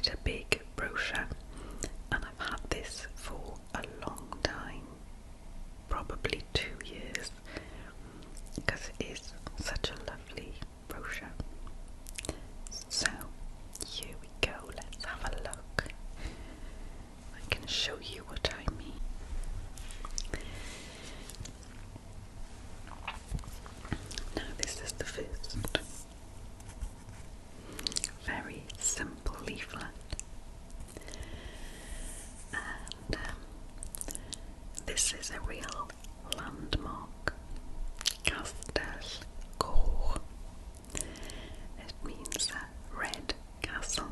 quite a big brochure, and I've had this for a long time, probably 2 years, because it is such a lovely brochure. So here we go, let's have a look. I can show you what I mean. Now this is the first very simple leaflet, and this is a real landmark, Castell Coch. It means red castle,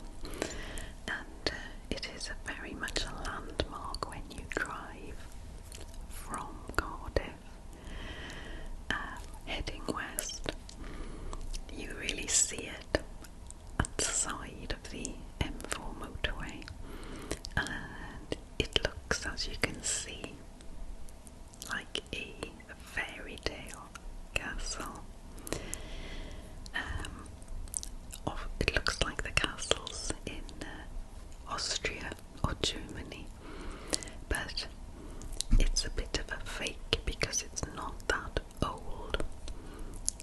and it is very much a landmark when you drive from Cardiff heading west. You really see it at the side of the M4 motorway, and it looks, as you can see, like a fairy tale castle. It looks like the castles in Austria or Germany, but it's a bit of a fake because it's not that old.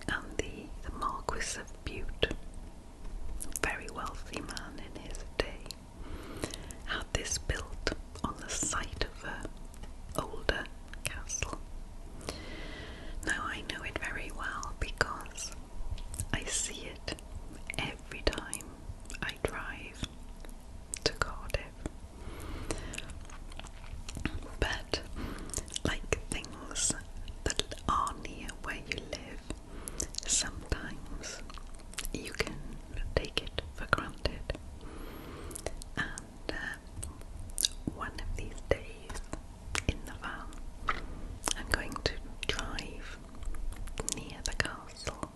And the Marquis of Bute, very wealthy man in his day, had this built on the site of an older castle. Now I know it very well because I see it every time I drive to Cardiff. But like things that are near where you live, sometimes you can take it for granted. And one of these days in the van, I'm going to drive near the castle,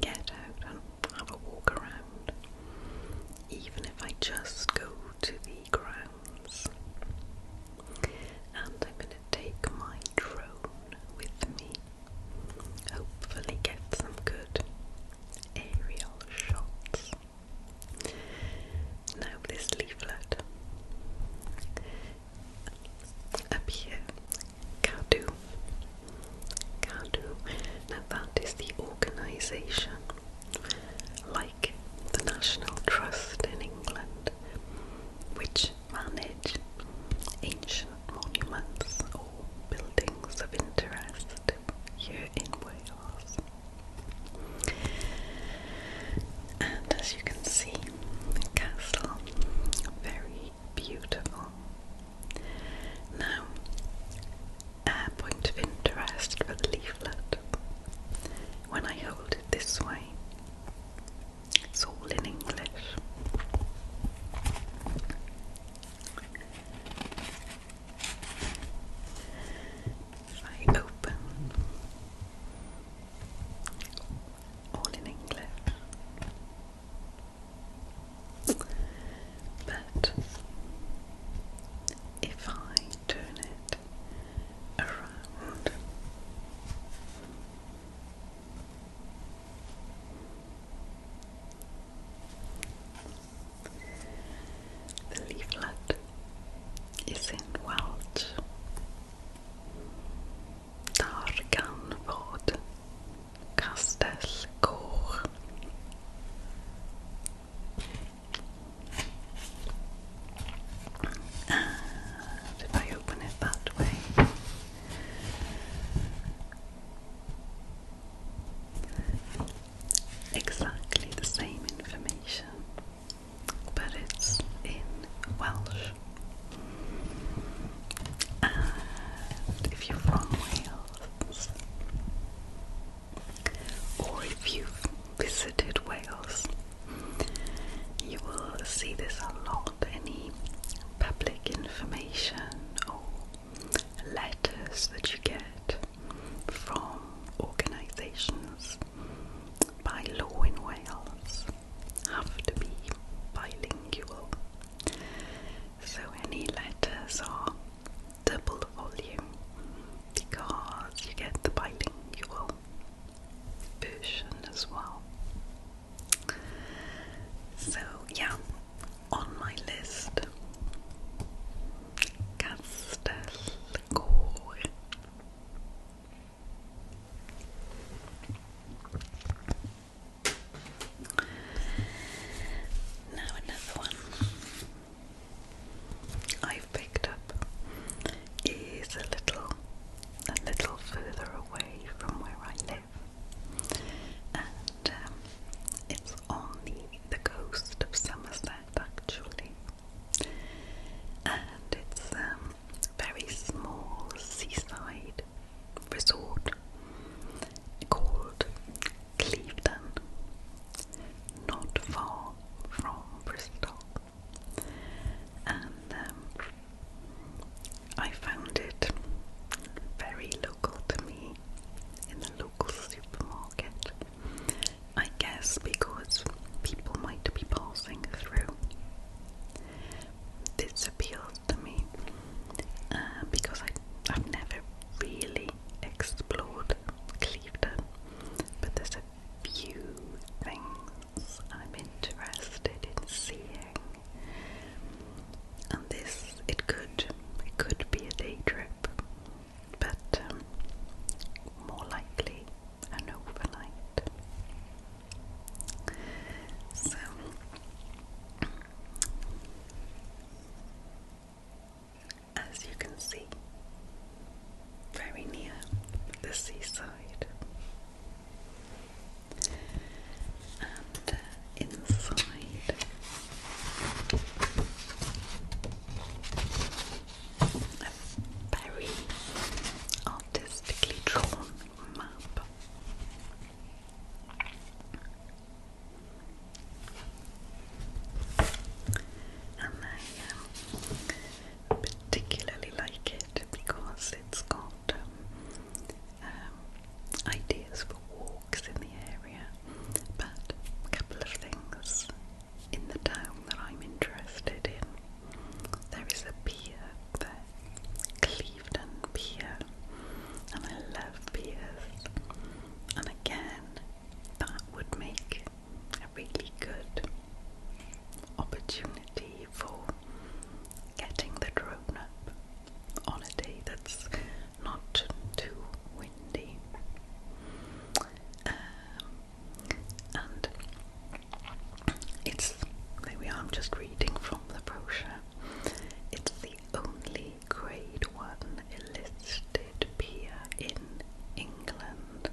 get out and have a walk around, even if I just go to the grounds. And I'm going to take my drone with me, hopefully get some good aerial shots. Now this leaflet, up here, Cadw. Now that is the organisation, like the National Trust in England, which manage ancient monuments or buildings of interest here in Wales. And as you can see, the castle, very beautiful. Now, a point of interest for the leaflet, when I hold it this way, it's all in English. If I open, all in English. But if I turn it around, the leaflet is in Welsh. Darganfod Castell Coch. And if I open it that way, exactly the same information, but it's in Welsh. And if you're from Wales, or if you've visited Wales, you will see this a lot. Any public information or letters that you get from organisations by law in Wales have to be bilingual. So any letters are double volume because you get the bilingual version as well. So yeah, just reading from the brochure. It's the only Grade 1 listed pier in England.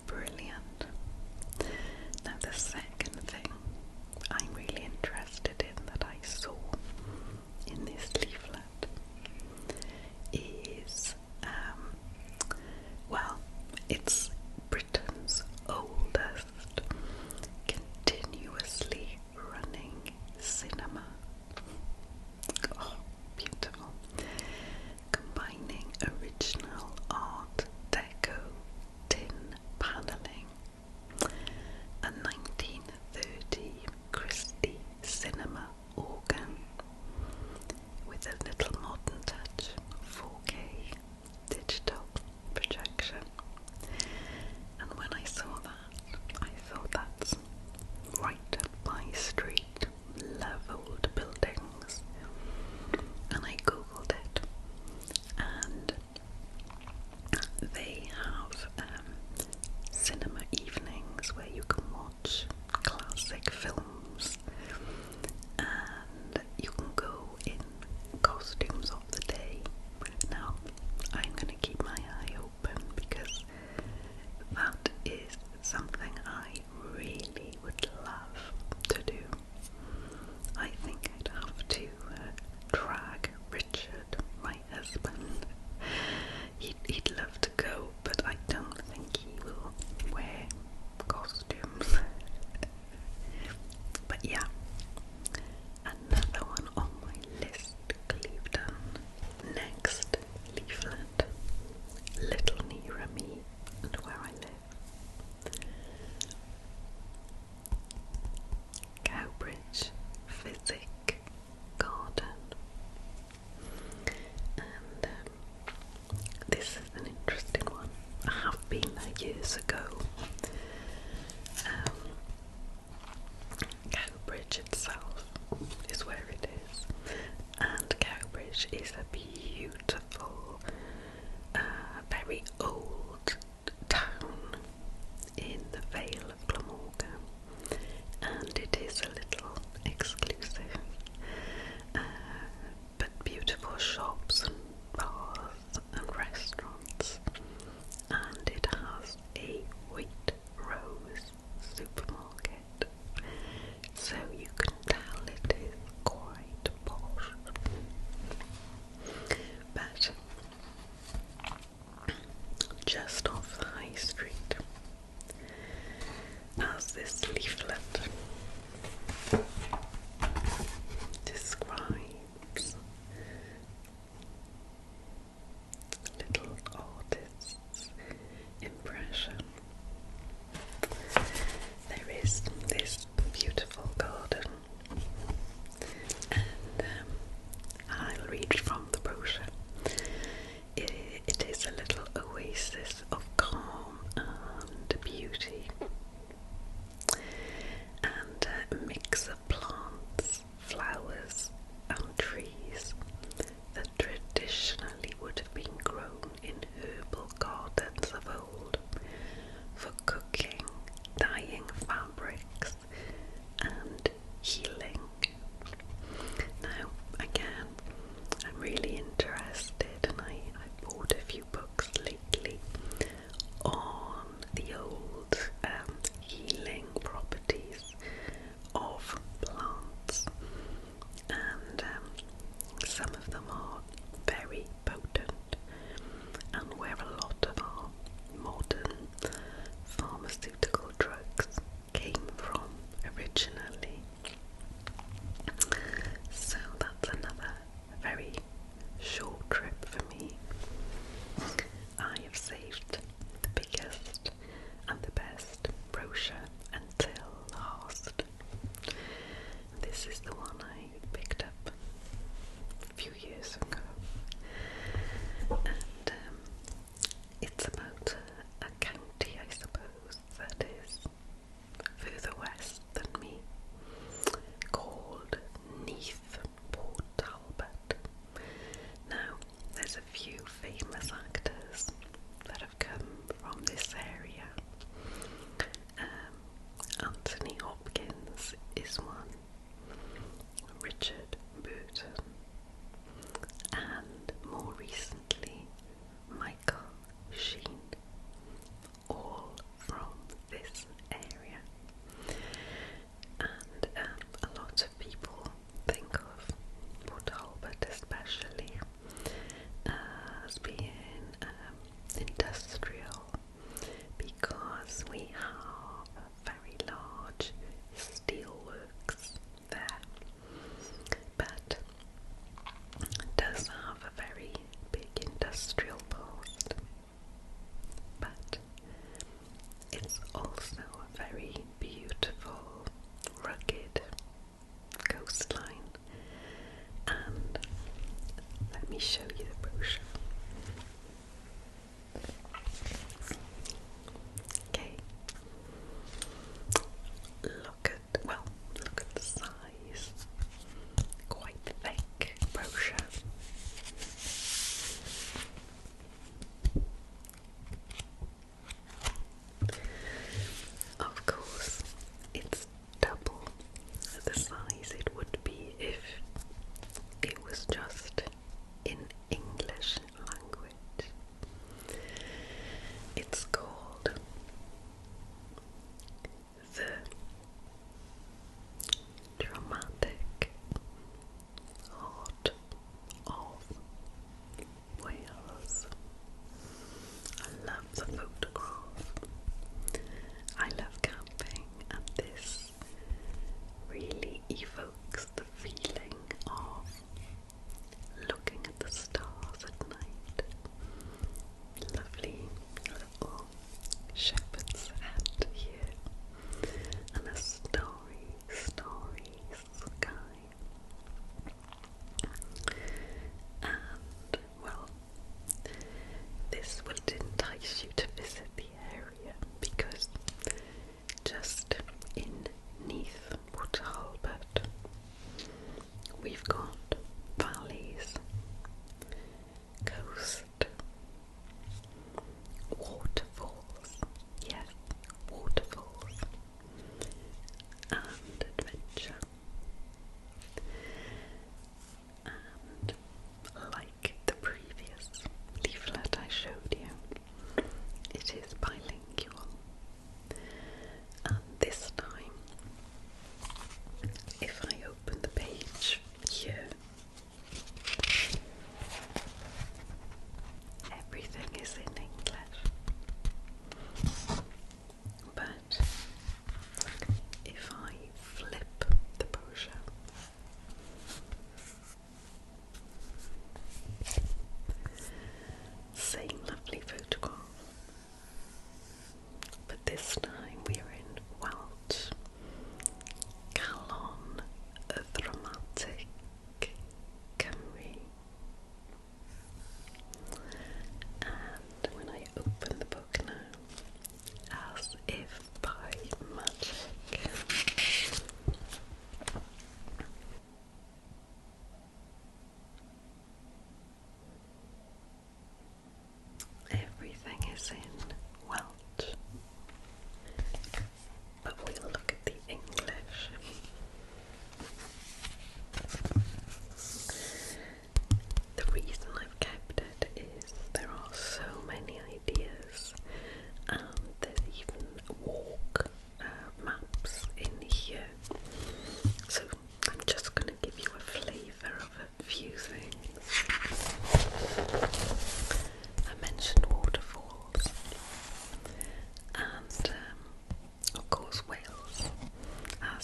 Brilliant. Now the second thing I'm really interested in that I saw in this leaflet is, well, it's Britain's oldest continuously running cinema. Oh, beautiful. Combining original Art Deco tin panelling, a 1930 Christie cinema organ with a little modern touch 4K digital projection. And when I saw that, I thought that's right up my street. Love old buildings. And I googled it, and they have cinema evenings where you can watch classic films, and you can go in costumes of the day. Now, I'm going to keep my eye open because that is something I really would love to do. I think I'd have to drag Richard, my husband. He'd love to go, but I don't think he will wear costumes. But yeah, another one on my list, Clevedon. Next leaflet, little nearer me and where I live. Cowbridge Physic Garden. And this is an interesting one. I have been there years ago. Cowbridge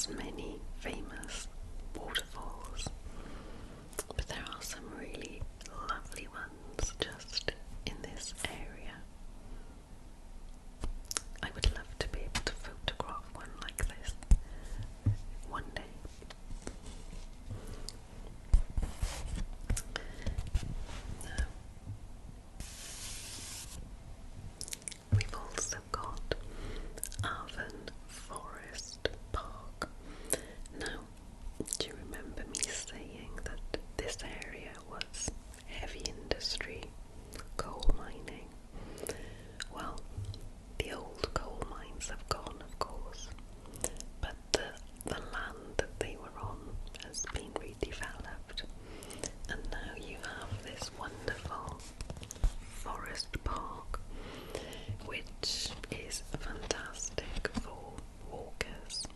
as many famous waterfalls, but there are some really lovely ones just in this area. I would love to be able to photograph one like this one day. Now, we've also got Avon Forest Park. Now, do you remember me saying that this area was heavy industry, coal mining? Well, the old coal mines have gone, of course, but the land that they were on has been redeveloped, and now you have this wonderful forest park, which is fantastic for walkers,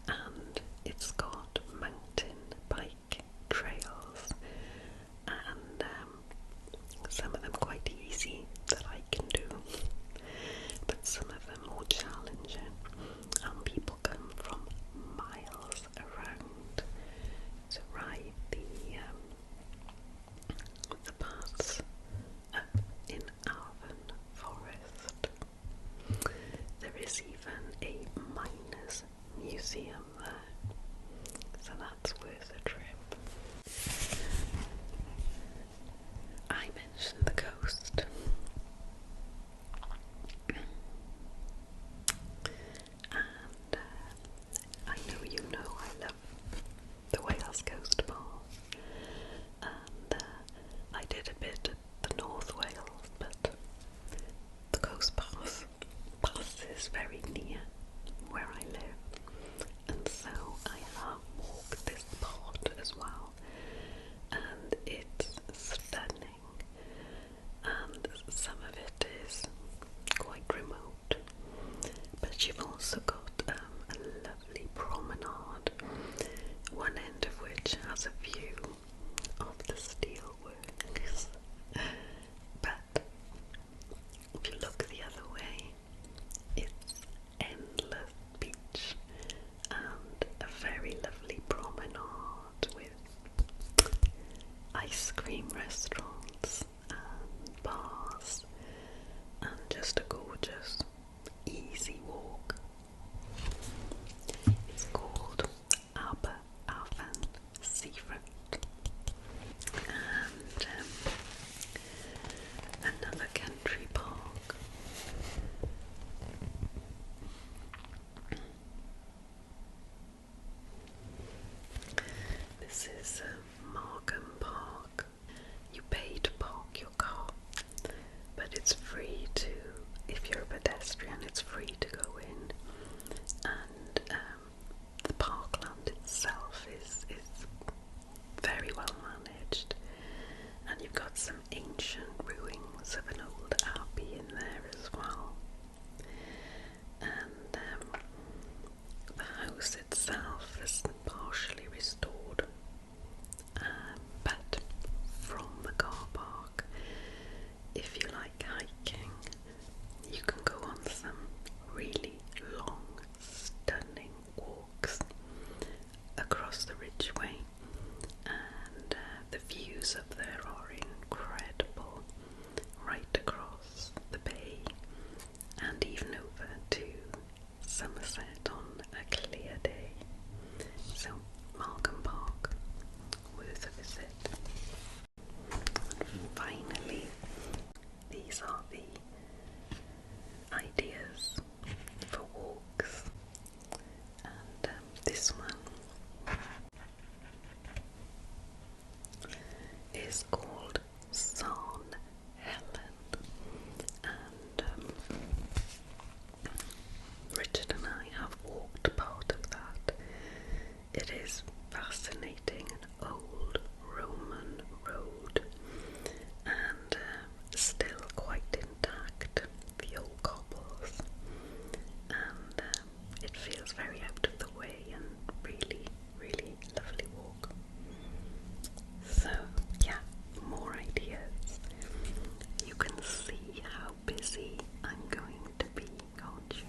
and it's got mountain bike trails, and some of them quite easy that I can do, but some of them more challenging, and people come from miles around to ride the paths up in Avon Forest. There is even a miners' museum there, so that's worth a trip. I mentioned the coast, and I know I love the Wales Coast Path, and I did a bit at the North Wales, but the Coast Path passes very near where I live, and so I have walked this part as well, and it's stunning, and some of it is quite remote, but you've also got a lovely promenade, one end of which has a view of the steelworks, but if you look the other way, it's endless beach and a very lovely promenade with ice cream restaurants and bars, and just a gorgeous easy walk. It's called Avon Seafront, and another country park. This is Markham Park. You pay to park your car, but it's free to, if you're a pedestrian, it's free to go in, and the parkland itself is very well managed, and you've got some ancient ruins of an old abbey in there as well, and the house itself is partially restored, but from the car park, if you like hiking, you can go on some really long, stunning walks across the Ridgeway, and the views up there are incredible, right across the bay and even over to Somerset on a clear day. So Markham Park, worth a visit. And finally, these are the ideas for walks, and this one is called San Helen, and Richard and I have walked part of that. It is fascinating, an old Roman road, and still quite intact, the old cobbles, and it feels very out of the way and really, really lovely walk. So yeah, more ideas. You can see how busy I'm going to be, can't you?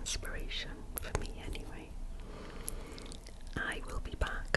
inspiration for me anyway. I will be back